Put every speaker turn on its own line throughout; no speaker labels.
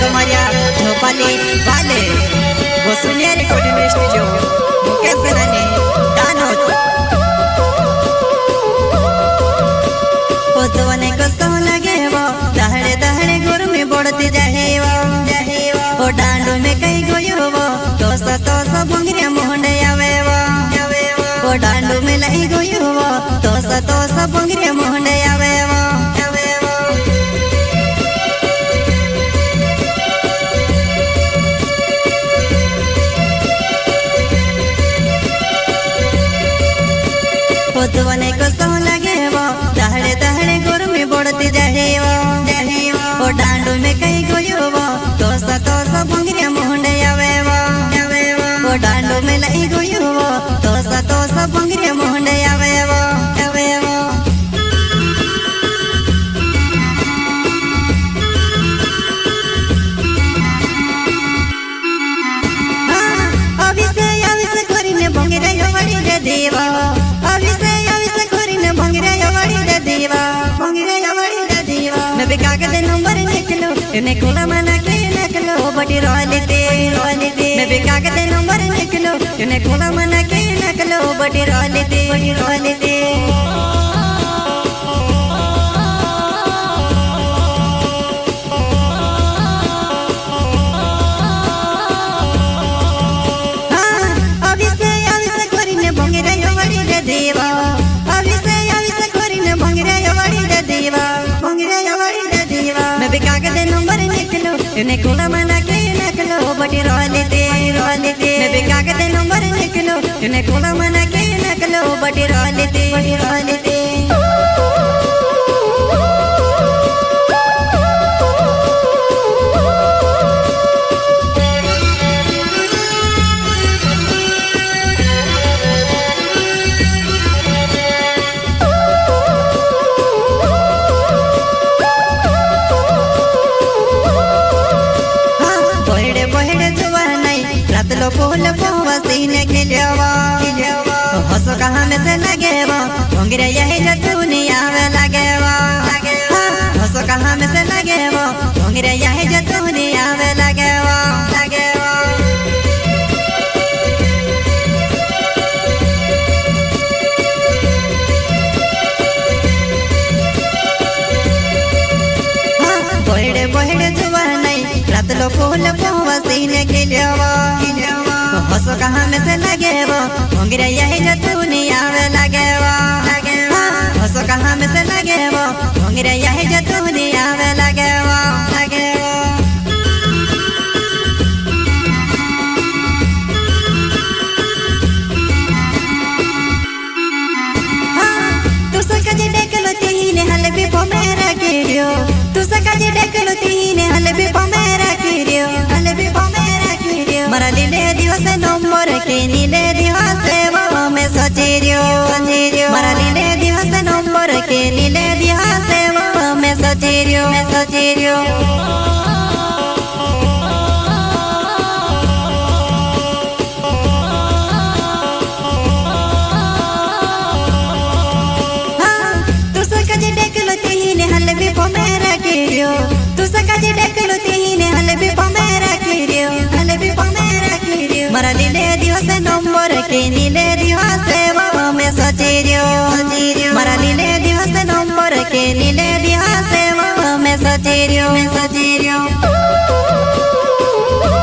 वगमार्या झोपाली वाले वसुन्या recording studio Mukesh सेनानी दानोद पोतवने कसो लगे वो दहड़े दहड़े गुर में बढ़ते जाहे वो डांडू में कई गोयो वो तो भंगरिया मोहंडे आवे वो डांडू में लई गोयो वो तो भंगरिया मोहंडे आवे वो पोतवने कसो लगे वो दहड़े दहड़े गुर में बढ़ते जाहे वो डांडू में कई गोयो वो तो भंगरिया मोहंडे आवे वो डांडू में लई गोयो वो तो भंगरिया मोहंडे आवे वो अविसे करीने भंगरिया वड़ी दे देवा अविसे करीने भंगरिया वड़ी दे देवा मैं बेका के नंबर निकलो इने खोला मना के निकलो बड़ी रोलेते मैं बेका के नंबर निकलो इने खोला मना के निकलो बड़ी रोलेते अविसे करीने भंगरिया वड़ी दे देवा अविसे करीने भंगरिया वड़ी दे देवा मैं बेका के नंबर निकलो इने खोला मना के निकलो बड़ी रोलेते मैं बेका के नंबर निकलो इने खोला मना के निकलो बड़ी रोलेते फूल वसीने खिलवा हसो कहाँ में से लगेवा भंगरे यही जतूनी आवे लगेवा हसो कहाँ में से लगेवा भंगरे यही जतूनी आवे लगेवा बहड़े जुआ नहीं रात लो फूल वसीने खिलवा हसो कहाँ में से लगेवा भंगरे यही जतूनी आवे लगेवा हसो कहाँ में से लगेवा भंगरे यही जतूनी आवे लगेवा तू सकाजे देखलो तीने हल भी मेरा किरियो तू सकाजे देखलो तीने हल भी मेरा किरियो मरा लीले दिवस नंबर के नीले दिवस वो में सचेरियो मरा लीले दिवस नंबर के नीले दिवस वो में सचेरियो तू सकाजे देखलो तीने हल भी मेरा किरियो तू सकाजे देखलो तीने हल भी मेरा किरियो मरा लीले दिवस नंबर के नीले दिवस वो में सचेरियो मरा लीले दिवस नंबर के नीले दिवस वो में सचेरियो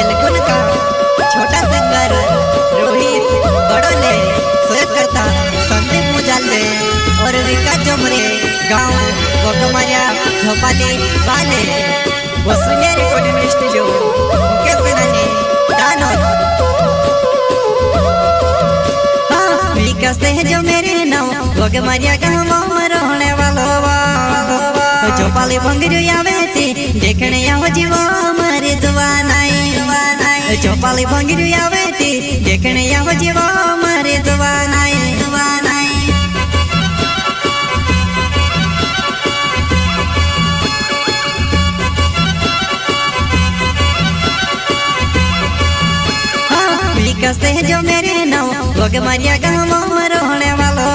बिल्कुल का छोटा सिंगर रोहित बड़ोले सोयत करता संदीप मुजाले और विकास जोमरे गांव वगमार्या झोपाली वाले वसुन्या रिकॉर्डिंग स्टुडिओ मुकेश सेनानी दानोद विकास है जो मेरे नाम वगमार्या गांव में रहने वालो झोपाली भंगरिया बेटी देखने आओ जीवो हमारी दुआनाई झोपाली भंगरिया बेटी देखने आओ जीवो हमारी दुआनाई विकास है जो मेरे नाम वगमार्या गांव में रहने वालो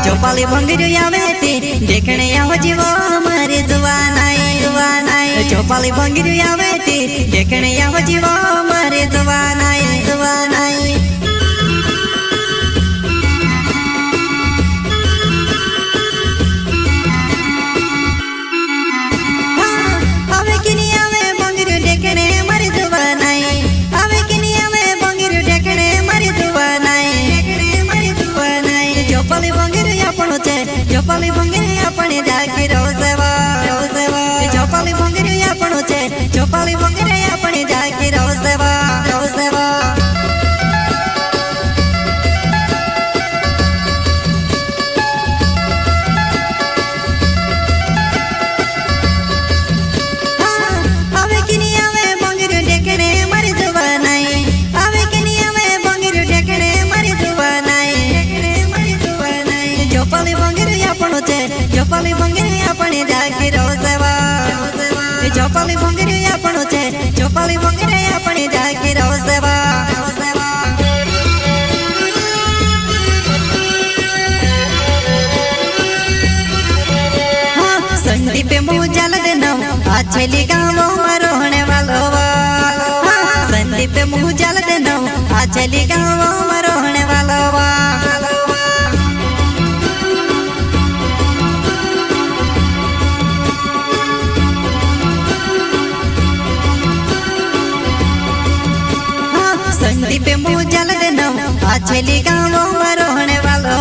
झोपाली भंगरिया बेटी देखने आओ जीवो हमारी दुआनाई ચોપાલી ભંગીરી આવે તે દેખણે આવ જીવો મારે દવા નાય દવા નાય આવે કે ની આવે ભંગીરી દેખણે મારી દવા નાય આવે કે ની આવે ભંગીરી દેખણે મારી દવા નાય દેખણે મારી દવા નાય ચોપાલી ભંગીરી આપણો છે ચોપાલી ભંગીરી આપણે જાગી રહો સેવા ચોપાલી ભંગીરી આપણો છે ચોપાલી ભંગીરી આપણે જાગી રહો સેવા આવે કે ની આવે ભંગીરી દેખણે મારી દવા નાય આવે કે ની આવે ભંગીરી દેખણે મારી દવા નાય દેખણે મારી દવા નાય ચોપાલી ભંગીરી આપણો છે ચોપાલી ભંગીરી આપણે જાગી રહો સેવા ચોપાલી ભંગીરી આપણો છે ચોપાલી ભંગીરી આપણે જાગી રહો સેવા संदीप मुझल देनौ आछली गाँव रोहने वालो संदीप मुझल देनौ आछली गाँव रोहने वालो संदीप मुझल देनौ आछली गाँव रोहने वालो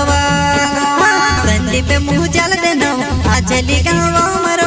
संदीप मुझल देनौ आछली गाँव